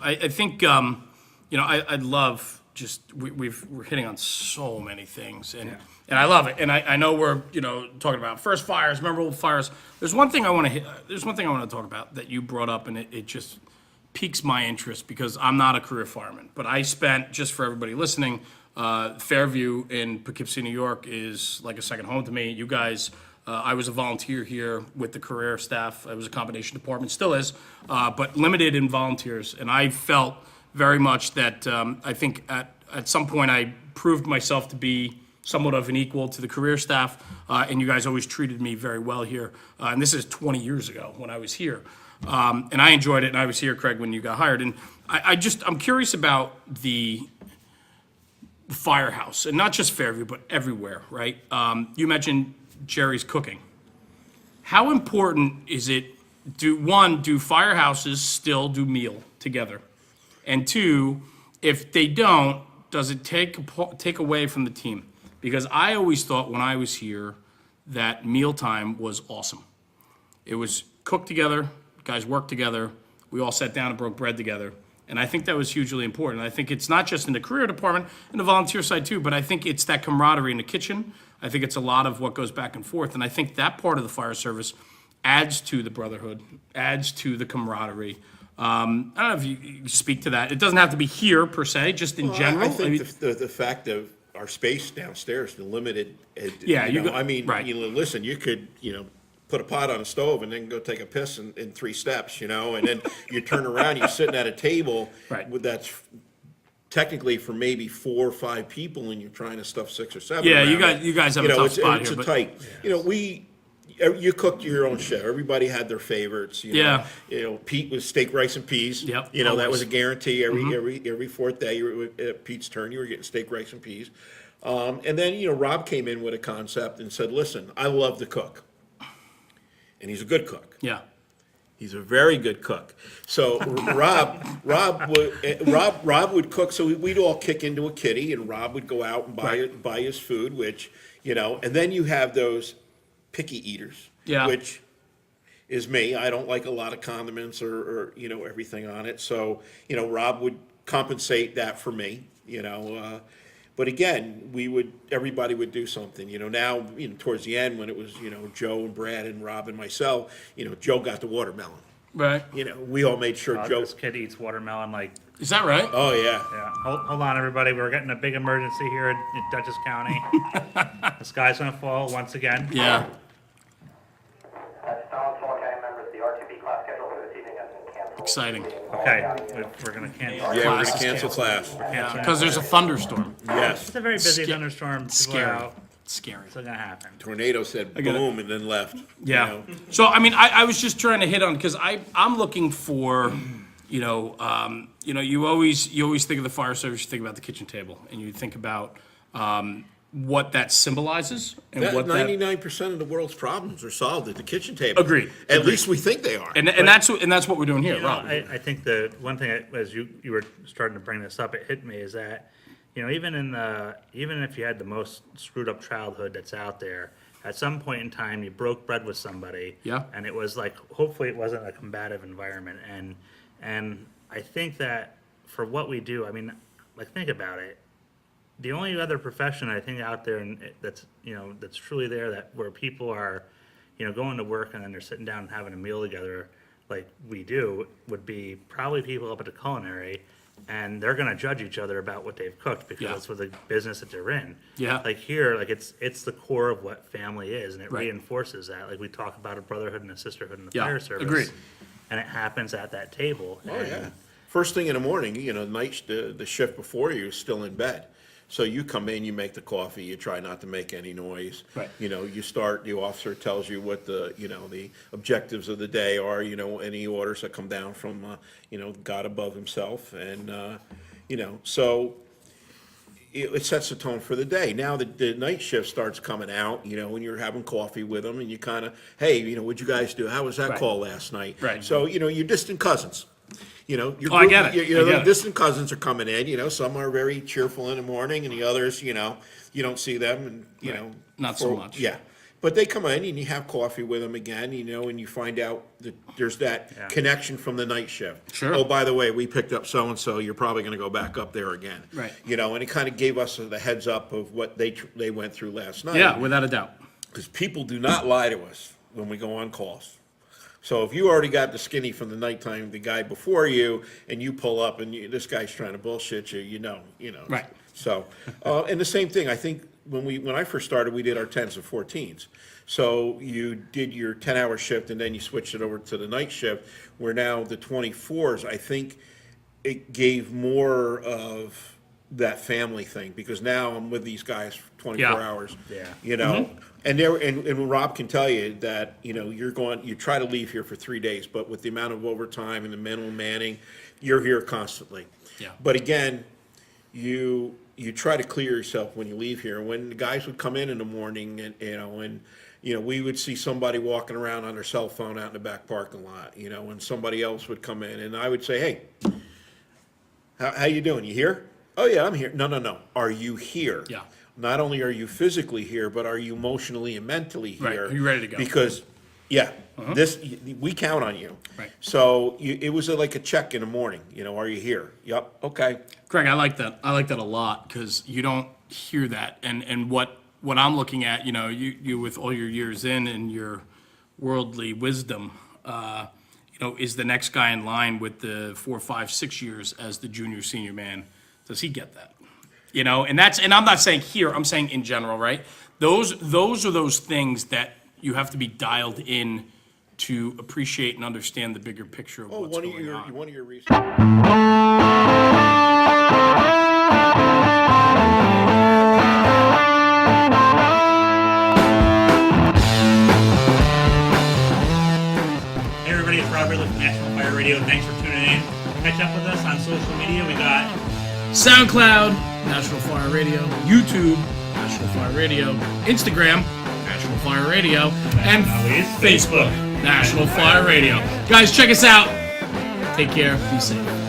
I think, I'd love just, we're hitting on so many things, and I love it. And I know we're, talking about first fires, memorable fires. There's one thing I want to talk about that you brought up, and it just piques my interest because I'm not a career fireman, but I spent, just for everybody listening, Fairview in Poughkeepsie, New York is like a second home to me. You guys, I was a volunteer here with the career staff. It was a combination department, still is, but limited in volunteers. And I felt very much that I think at some point I proved myself to be somewhat of an equal to the career staff, and you guys always treated me very well here. And this is 20 years ago when I was here. And I enjoyed it, and I was here, Craig, when you got hired. And I'm curious about the firehouse, and not just Fairview, but everywhere, right? You mentioned Jerry's cooking. How important is it, do firehouses still do meal together? And two, if they don't, does it take away from the team? Because I always thought when I was here that mealtime was awesome. It was cooked together, guys worked together, we all sat down and broke bread together. And I think that was hugely important. I think it's not just in the career department, in the volunteer side too, but I think it's that camaraderie in the kitchen. I think it's a lot of what goes back and forth. And I think that part of the fire service adds to the brotherhood, adds to the camaraderie. I don't know if you speak to that. It doesn't have to be here per se, just in general. I think the fact of our space downstairs, the limited. Yeah, right. Listen, you could, put a pot on a stove and then go take a piss in 3 steps, and then you turn around, you're sitting at a table Right. that's technically for maybe 4 or 5 people, and you're trying to stuff 6 or 7. Yeah, around you guys have a tough spot it's here. It's a tight. You cooked your own shit. Everybody had their favorites. Pete was steak, rice, and peas. Yep, that always. was a guarantee. Every fourth day, you were at Pete's turn, you were getting steak, rice, and peas. And then Rob came in with a concept and said, "Listen, I love to cook." And he's a good cook. Yeah. He's a very good cook. So Rob would cook. So we'd all kick into a kitty, and Rob would go out and buy his food, which And then you have those picky eaters, which is me. I don't like a lot of condiments or everything on it. So Rob would compensate that for me. But again, everybody would do something, now, towards the end when it was, Joe and Brad and Rob and myself, Joe got the watermelon. Right. We all made sure Joe. This kid eats watermelon like. Is that right? Oh, yeah. Yeah. Hold on, everybody. We're getting a big emergency here in Dutchess County. The sky's gonna fall once again. Yeah. Exciting. Okay, we're gonna cancel. Yeah, we're Class going is to cancel canceled. class. Because there's a thunderstorm. Yes. It's a very busy Sca- thunderstorm. People are Scary. out. Scary. It's gonna happen. Tornado said get it. boom and then left. Yeah. So I was just trying to hit on because I'm looking for, you always think of the fire service, you think about the kitchen table, and you think about what that symbolizes and what that. 99% of the world's problems are solved at the kitchen table. Agreed. At least we think they are. And that's what we're doing here, Rob. I think the one thing, as you were starting to bring this up, it hit me is that, even if you had the most screwed up childhood that's out there, at some point in time you broke bread with somebody. Yeah. And it was like, hopefully it wasn't a combative environment. And I think that for what we do, think about it. The only other profession I think out there that's truly there that where people are, going to work and then they're sitting down and having a meal together like we do would be probably people up at the culinary, and they're going to judge each other about what they've cooked because that's what the business that they're in. Yeah. Like here, it's the core of what family is, and it Right. reinforces that. Like we talk about a brotherhood and a sisterhood in the Yeah, fire service. agreed. And it happens at that table. Oh, yeah. First thing in the morning, the shift before you is still in bed. So you come in, you make the coffee, you try not to make any noise. Right. You start, the officer tells you what the objectives of the day are, any orders that come down from, God above himself. And, so it sets the tone for the day. Now the night shift starts coming out, when you're having coffee with them and you kind of, hey, what'd you guys do? How was that Right. call last night? Right. So, your distant cousins. Your I get it. I the get it. distant cousins are coming in. Some are very cheerful in the morning, and the others, you don't see them, and Right. Not so much. Yeah, But they come in and you have coffee with them again, and you find out that there's that connection from the night shift. Sure. Oh, by the way, we picked up so-and-so, you're probably gonna go back up there again. Right. And it kind of gave us the heads up of what they went through last night. Yeah, without a doubt. Because people do not lie to us when we go on calls. So if you already got the skinny from the nighttime, the guy before you, and you pull up and this guy's trying to bullshit you, you know. Right. So, and the same thing, I think, when I first started, we did our 10s and 14s. So you did your 10-hour shift and then you switched it over to the night shift, where now the 24s, I think it gave more of that family thing, because now I'm with these guys for 24 hours. Yeah. And Rob can tell you that, you try to leave here for 3 days, but with the amount of overtime and the minimum manning, you're here constantly. Yeah. But again, you try to clear yourself when you leave here. When the guys would come in the morning and we would see somebody walking around on their cell phone out in the back parking lot, and somebody else would come in and I would say, hey, how you doing? You here? Oh yeah, I'm here. No. Are you here? Yeah. Not only are you physically here, but are you emotionally and mentally here? Right. Are you ready to go? Because, we count on you. Right. So it was like a check in the morning. Are you here? Yep. Okay. Craig, I like that. I like that a lot, because you don't hear that. And what I'm looking at, you with all your years in and your worldly wisdom, is the next guy in line with the 4, 5, 6 years as the junior, senior man. Does he get that? And I'm not saying here, I'm saying in general, right? Those are those things that you have to be dialed in to appreciate and understand the bigger picture of what's going on. One of your reasons. Hey everybody, it's Robert with National Fire Radio. Thanks for tuning in. Catch up with us on social media. We got SoundCloud, National Fire Radio, YouTube, National Fire Radio, Instagram, National Fire Radio, and always Facebook, National Fire Radio. Guys, check us out. Take care. Be safe.